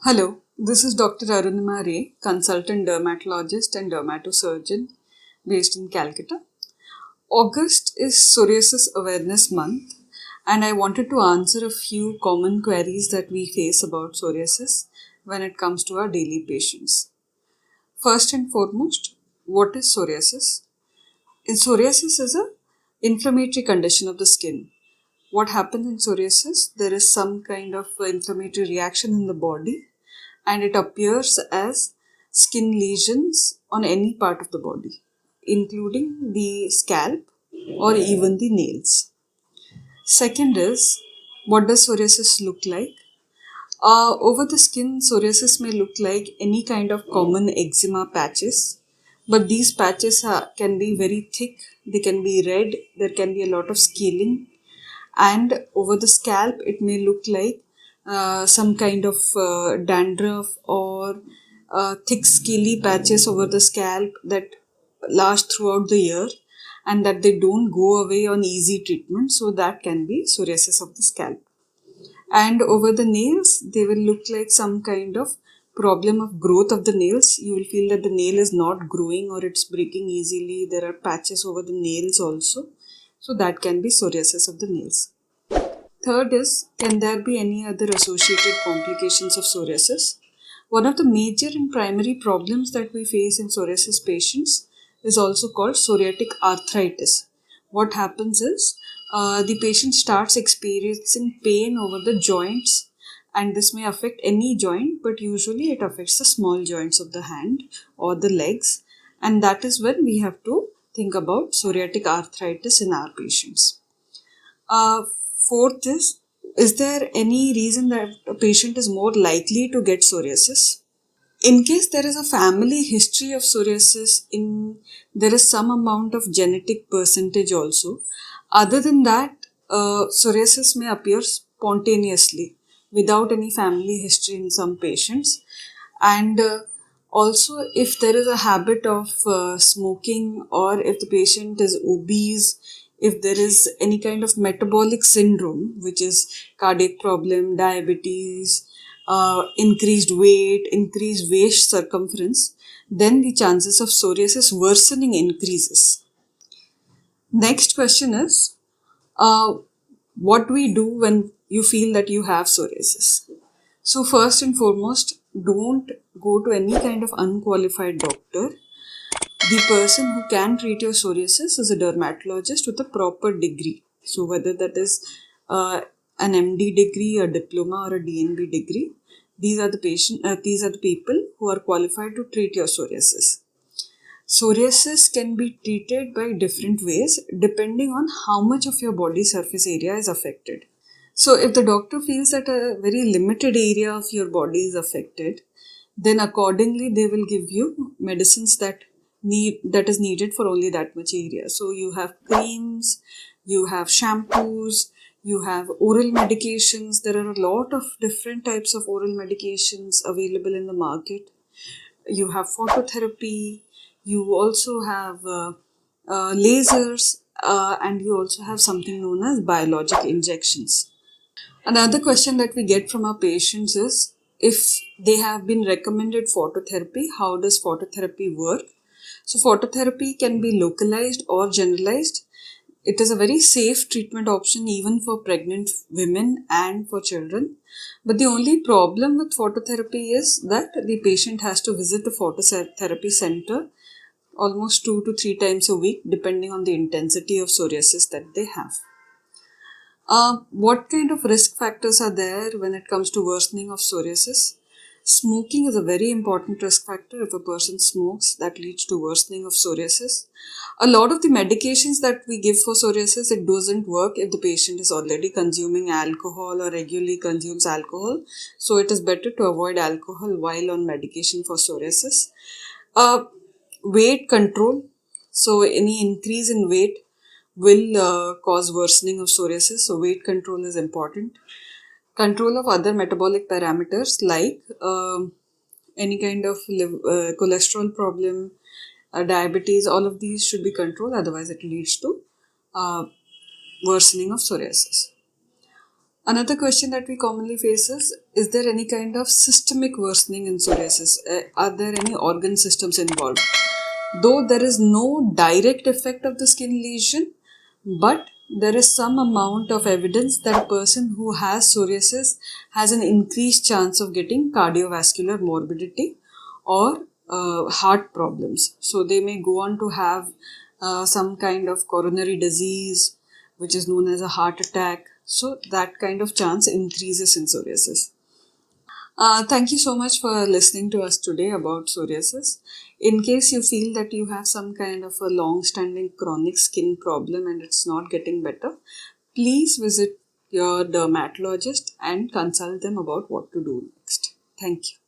Hello, this is Dr. Arunima Ray, consultant dermatologist and dermatosurgeon based in Calcutta. August is Psoriasis Awareness Month, and I wanted to answer a few common queries that we face about psoriasis when it comes to our daily patients. First and foremost, what is psoriasis? Psoriasis is a inflammatory condition of the skin. What happens in psoriasis? There is some kind of inflammatory reaction in the body and it appears as skin lesions on any part of the body, including the scalp or even the nails. Second is, what does psoriasis look like? Over the skin, psoriasis may look like any kind of common eczema patches, but these patches can be very thick, they can be red, there can be a lot of scaling, and over the scalp it may look like some kind of dandruff or thick scaly patches over the scalp that last throughout the year and that they don't go away on easy treatment, so that can be psoriasis of the scalp. And over the nails they will look like some kind of problem of growth of the nails. You will feel that the nail is not growing or it's breaking easily. There are patches over the nails also, so that can be psoriasis of the nails. Third is, can there be any other associated complications of psoriasis? One of the major and primary problems that we face in psoriasis patients is also called psoriatic arthritis. What happens is the patient starts experiencing pain over the joints, and this may affect any joint, but usually it affects the small joints of the hand or the legs, and that is when we have to think about psoriatic arthritis in our patients. Uh, Fourth is there any reason that a patient is more likely to get psoriasis? In case there is a family history of psoriasis, there is some amount of genetic percentage also. Other than that, psoriasis may appear spontaneously without any family history in some patients. And also, if there is a habit of smoking, or if the patient is obese, if there is any kind of metabolic syndrome, which is cardiac problem, diabetes, increased waist circumference, then the chances of psoriasis worsening increases. Next question is, uh, what we do when you feel that you have psoriasis? So first and foremost, don't go to any kind of unqualified doctor. The person who can treat your psoriasis is a dermatologist with a proper degree. So whether that is an MD degree, a diploma, or a DNB degree, these are the people who are qualified to treat your psoriasis. Psoriasis can be treated by different ways depending on how much of your body surface area is affected. So, if the doctor feels that a very limited area of your body is affected, then accordingly they will give you medicines that is needed for only that much area. So, you have creams, you have shampoos, you have oral medications. There are a lot of different types of oral medications available in the market. You have phototherapy, you also have lasers, and you also have something known as biologic injections. Another question that we get from our patients is, if they have been recommended phototherapy, how does phototherapy work? So, phototherapy can be localized or generalized. It is a very safe treatment option even for pregnant women and for children. But the only problem with phototherapy is that the patient has to visit the phototherapy center almost 2 to 3 times a week, depending on the intensity of psoriasis that they have. What kind of risk factors are there when it comes to worsening of psoriasis? Smoking is a very important risk factor. If a person smokes, that leads to worsening of psoriasis. A lot of the medications that we give for psoriasis, it doesn't work if the patient is already consuming alcohol or regularly consumes alcohol. So it is better to avoid alcohol while on medication for psoriasis. Uh, Weight control. So any increase in weight will cause worsening of psoriasis. So weight control is important. Control of other metabolic parameters like any kind of cholesterol problem, diabetes, all of these should be controlled. Otherwise, it leads to uh, worsening of psoriasis. Another question that we commonly face is there any kind of systemic worsening in psoriasis? Are there any organ systems involved? Though there is no direct effect of the skin lesion, but there is some amount of evidence that a person who has psoriasis has an increased chance of getting cardiovascular morbidity or heart problems. So they may go on to have some kind of coronary disease, which is known as a heart attack. So that kind of chance increases in psoriasis. Thank you so much for listening to us today about psoriasis. In case you feel that you have some kind of a long-standing chronic skin problem and it's not getting better, please visit your dermatologist and consult them about what to do next. Thank you.